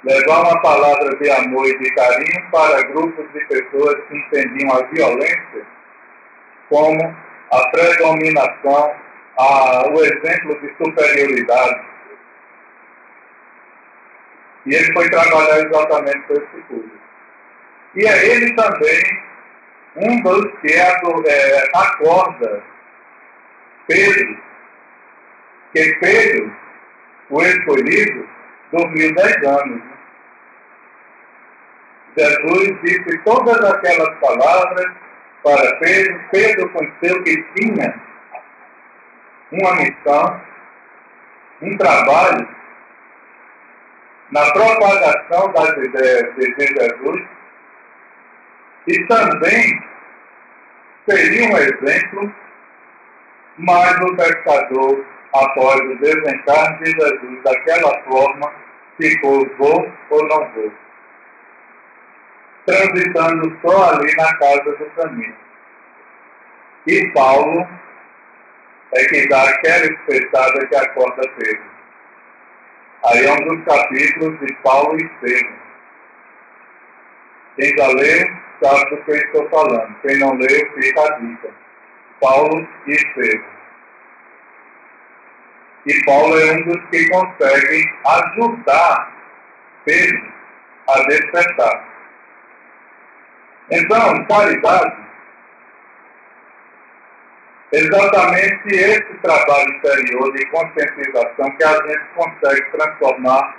Levar uma palavra de amor e de carinho para grupos de pessoas que entendiam a violência como a predominação, o exemplo de superioridade. E ele foi trabalhar exatamente com esse público. E é ele também um dos que acorda Pedro, que Pedro, o escolhido, dormiu 10 anos. Jesus disse todas aquelas palavras para Pedro. Pedro conheceu que tinha uma missão, um trabalho na propagação das ideias de Jesus e também seria um exemplo, mas o pescador, após o desencarne de Jesus daquela forma, ficou vou ou não vou, transitando só ali na casa do caminho. E Paulo é que dá aquela espetada que acorda Pedro. Aí é um dos capítulos de Paulo e Estevão. Quem já leu sabe do que eu estou falando. Quem não leu, fica a dica. Paulo e Estevão. E Paulo é um dos que consegue ajudar Pedro a despertar. Então, caridade, exatamente esse trabalho interior de conscientização que a gente consegue transformar,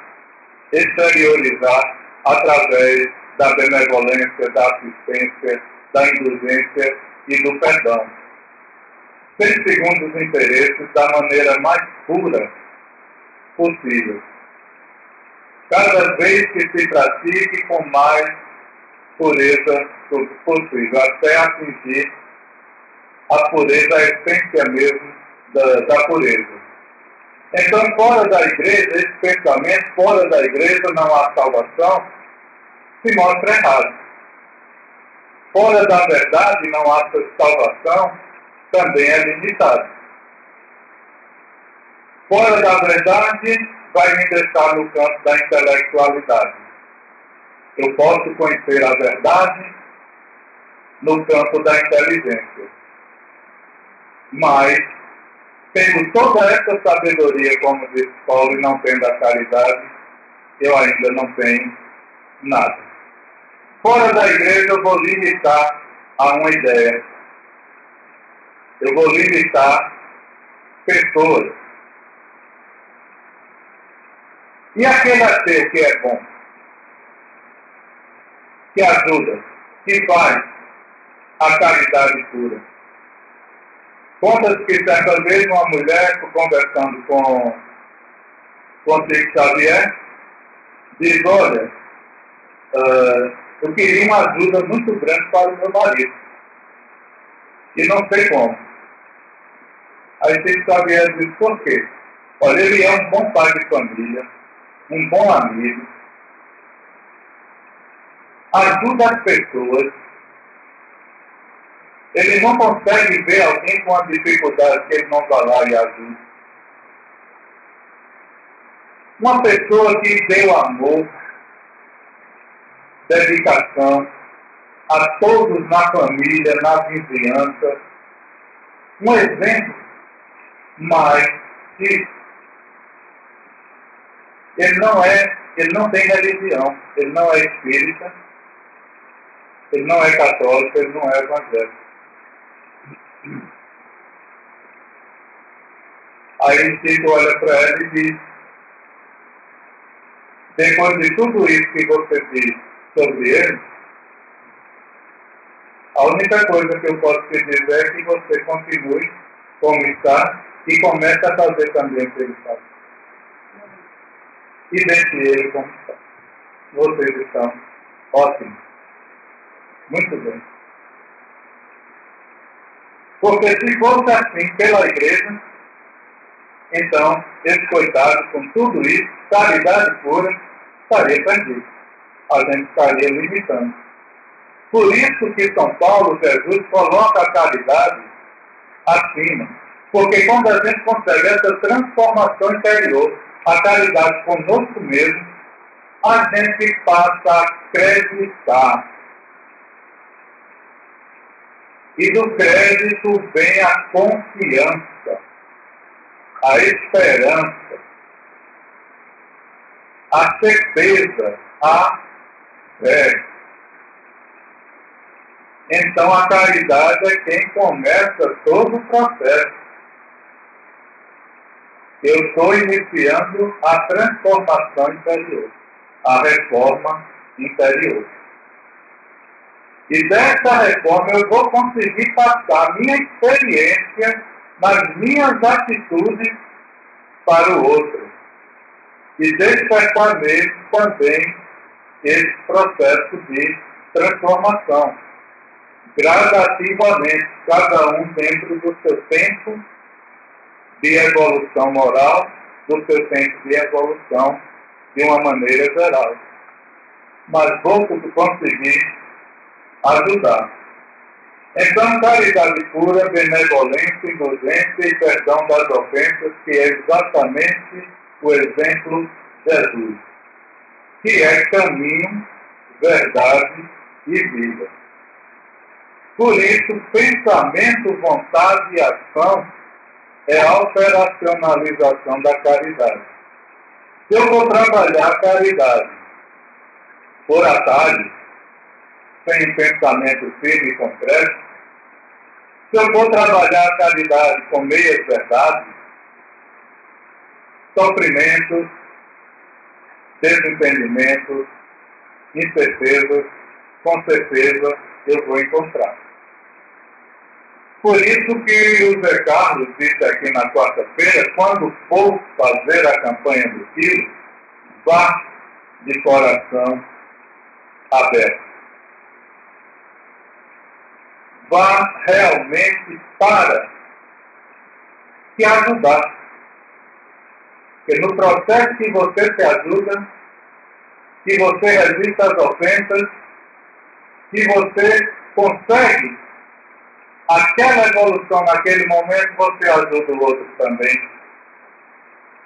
exteriorizar através da benevolência, da assistência, da indulgência e do perdão. Sempre segundo os interesses da maneira mais pura possível. cada vez que se pratique com mais pureza possível, até atingir a pureza, a essência mesmo da pureza. Então, fora da igreja, esse pensamento, fora da igreja não há salvação, se mostra errado. Fora da verdade não há salvação, também é limitado. Fora da verdade, vai me deixar no campo da intelectualidade. Eu posso conhecer a verdade no campo da inteligência. Mas, tendo toda essa sabedoria, como diz Paulo, e não tendo a caridade, eu ainda não tenho nada. Fora da igreja eu vou limitar a uma ideia. Eu vou limitar pessoas. E aquele ateu que é bom, que ajuda, que faz a caridade pura. Conta-se que certa vez uma mulher, conversando com Chico Xavier, diz: olha, eu queria uma ajuda muito grande para o meu marido. E não sei como. Aí Chico Xavier diz: por quê? Olha, ele é um bom pai de família, um bom amigo, ajuda as pessoas. Ele não consegue ver alguém com uma dificuldade que ele não vá lá e ajude. Uma pessoa que deu amor, dedicação a todos na família, na vizinhança. Um exemplo, mas que ele não tem religião, ele não é espírita, ele não é católico, ele não é evangélico. Aí Chico olha para ela e diz: depois de tudo isso que você diz sobre ele, a única coisa que eu posso te dizer é que você continue como está e comece a fazer também o que ele faz. E deixe ele como está. Vocês estão ótimos. Muito bem. Porque se fosse assim pela igreja, então esse coitado, com tudo isso, caridade pura, estaria perdido. A gente estaria limitando. Por isso que São Paulo, Jesus, coloca a caridade acima. Porque quando a gente consegue essa transformação interior, a caridade conosco mesmo, a gente passa a acreditar. E do crédito vem a confiança, a esperança, a certeza, a fé. Então a caridade é quem começa todo o processo. Eu estou iniciando a transformação interior, a reforma interior. E dessa reforma eu vou conseguir passar a minha experiência nas minhas atitudes para o outro. E despertar nele também esse processo de transformação. Gradativamente, cada um dentro do seu tempo de evolução moral, do seu tempo de evolução de uma maneira geral. Mas vou conseguir ajudar. Então, caridade pura, benevolência, indulgência e perdão das ofensas, que é exatamente o exemplo de Jesus, que é caminho, verdade e vida. Por isso, pensamento, vontade e ação é a operacionalização da caridade. Se eu vou trabalhar a caridade por atalho, sem pensamento firme e concreto, se eu vou trabalhar a caridade com meias verdades, sofrimentos, desentendimentos, incertezas, com certeza eu vou encontrar. Por isso que o Zé Carlos disse aqui na quarta-feira, quando for fazer a campanha do quilo, vá de coração aberto. Vá realmente para te ajudar. Porque no processo que você se ajuda, que você resiste às ofensas, que você consegue aquela evolução naquele momento, você ajuda o outro também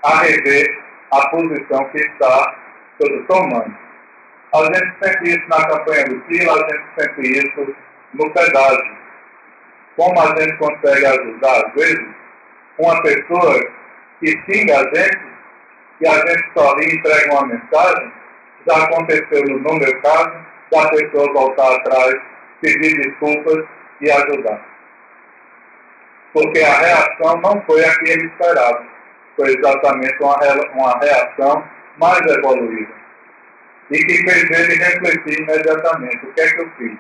a rever a posição que está tomando. A gente sente isso na campanha do Tila, a gente sente isso no pedágio. Como a gente consegue ajudar, às vezes, uma pessoa que xinga a gente, e a gente sorri e entrega uma mensagem, já aconteceu no meu caso, da pessoa voltar atrás, pedir desculpas e ajudar. Porque a reação não foi a que ele esperava. Foi exatamente uma reação mais evoluída. E que fez ele refletir imediatamente. O que é que eu fiz?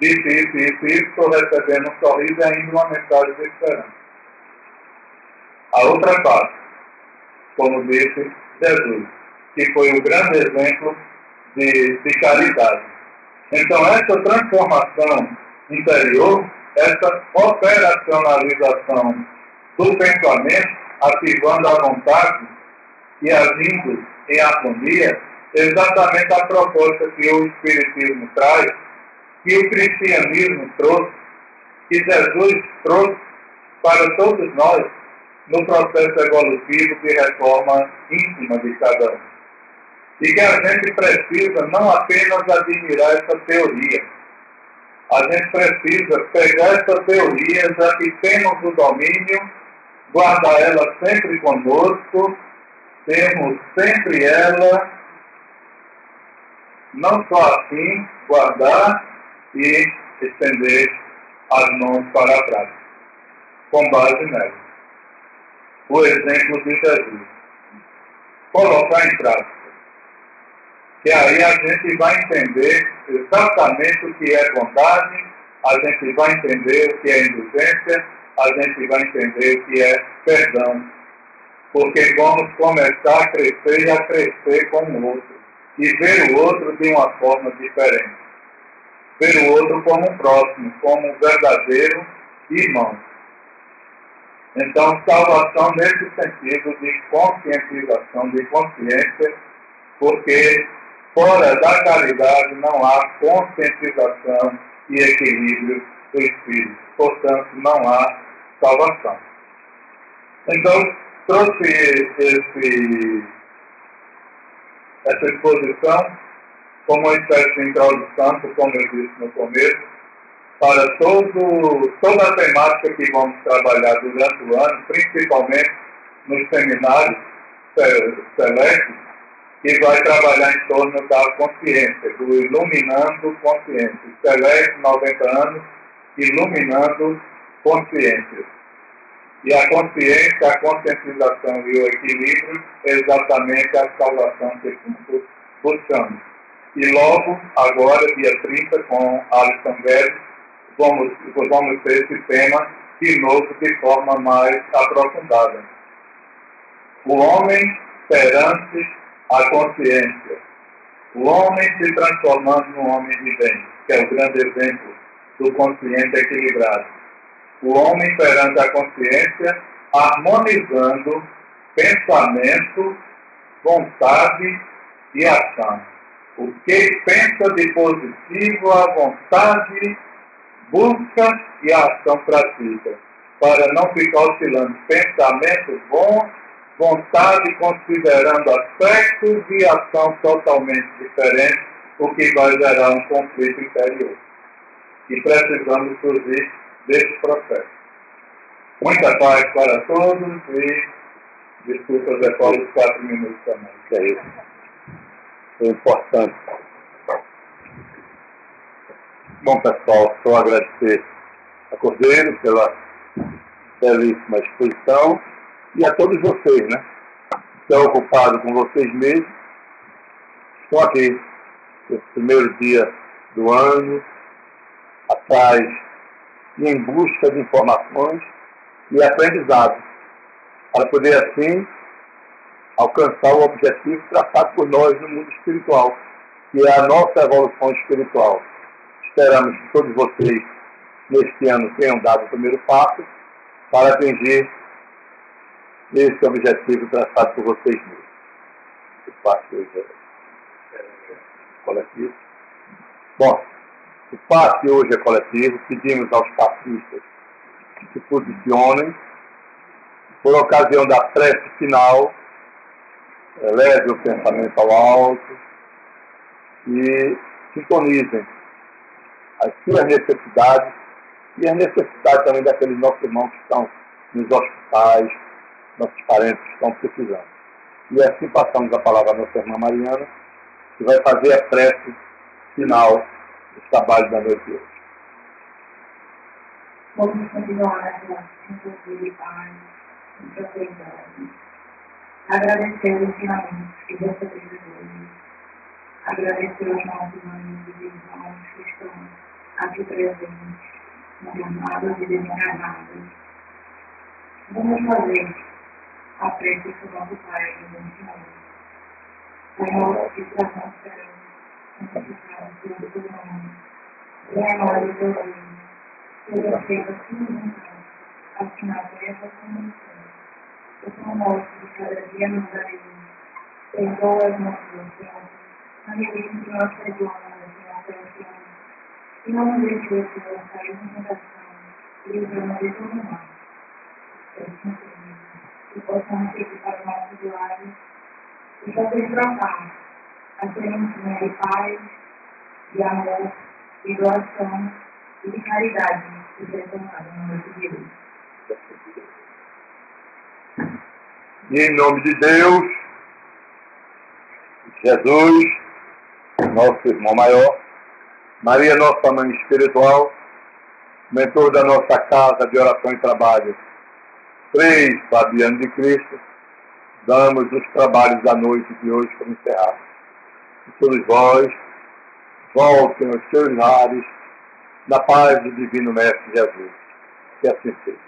Disse isso, estou recebendo um sorriso e ainda uma mensagem de esperança. A outra parte, como disse Jesus, que foi um grande exemplo de caridade. Então, essa transformação interior, essa operacionalização do pensamento, ativando a vontade e agindo em harmonia, é exatamente a proposta que o Espiritismo traz, que o cristianismo trouxe, que Jesus trouxe para todos nós no processo evolutivo de reforma íntima de cada um. E que a gente precisa não apenas admirar essa teoria, a gente precisa pegar essa teoria, já que temos o domínio, guardar ela sempre conosco, temos sempre ela, não só assim, guardar e estender as mãos para a prática, com base nela. O exemplo de Jesus. Colocar em prática. Que aí a gente vai entender exatamente o que é bondade, a gente vai entender o que é indulgência, a gente vai entender o que é perdão. Porque vamos começar a crescer e a crescer com o outro. E ver o outro de uma forma diferente. Ver o outro como um próximo, como um verdadeiro irmão. Então, salvação nesse sentido de conscientização, de consciência, porque fora da caridade não há conscientização e equilíbrio do espírito. Portanto, não há salvação. Então, trouxe essa exposição como uma espécie de introdução, como eu disse no começo, para toda a temática que vamos trabalhar durante o ano, principalmente nos seminários selectos, que vai trabalhar em torno da consciência, do iluminando consciência. Select, 90 anos, iluminando consciência. E a consciência, a conscientização e o equilíbrio é exatamente a salvação que estamos buscando. E logo, agora, dia 30, com Alisson Guedes, vamos ter esse tema de novo de forma mais aprofundada. O homem perante a consciência. O homem se transformando num homem de bem, que é o grande exemplo do consciente equilibrado. O homem perante a consciência, harmonizando pensamento, vontade e ação. O que pensa de positivo, a vontade busca e a ação pratica, para não ficar oscilando pensamento bom, vontade considerando aspectos e ação totalmente diferentes, o que vai gerar um conflito interior. E precisamos surgir desse processo. Muita paz para todos e desculpa, Zé Paulo, os 4 minutos também. É isso. É importante. Bom, pessoal, só agradecer a Cordeiro pela belíssima exposição e a todos vocês, né? Estão ocupados com vocês mesmos. Estão aqui, esse primeiro dia do ano, atrás e em busca de informações e aprendizado, para poder, assim, alcançar o objetivo traçado por nós no mundo espiritual, que é a nossa evolução espiritual. Esperamos que todos vocês, neste ano, tenham dado o primeiro passo para atingir esse objetivo traçado por vocês mesmos. O passe hoje é coletivo. Bom, o passe hoje é coletivo. Pedimos aos passistas que se posicionem. Por ocasião da prece final, eleve o pensamento ao alto e sintonizem as suas necessidades e as necessidades também daqueles nossos irmãos que estão nos hospitais, nossos parentes que estão precisando. E assim passamos a palavra à nossa irmã Mariana, que vai fazer a prece final dos trabalhos da noite de hoje. Vamos continuar a nossa paz e prosperidade. Agradecer os ensinamentos que você teve hoje. Agradecer aos nossos amigos e irmãos que estão aqui presentes, encarnados e desencarnados. Vamos fazer a prece do nosso Pai Celestial. Senhor, que estás no céu, santificado seja o teu nome. Venha a nós o teu reino. Seja feita a tua vontade, assim na terra como no céu. O pão nosso de cada dia nos dai hoje. Perdoa as nossas ofensas, assim que nós perdoamos as nossas ofensas. E não nos deixes cair em tentação, e livra-nos de todo mal. Que possamos seguir para o nosso lar e fazer brotar a sementinha de paz, de amor, de doação e de caridade que foi tomada no nosso dia. E em nome de Deus, Jesus, nosso irmão maior, Maria, nossa mãe espiritual, mentor da nossa casa de oração e trabalho, 3, Fabiano de Cristo, damos os trabalhos da noite de hoje para encerrar. E todos vós, voltem aos seus lares, na paz do Divino Mestre Jesus. Que assim seja.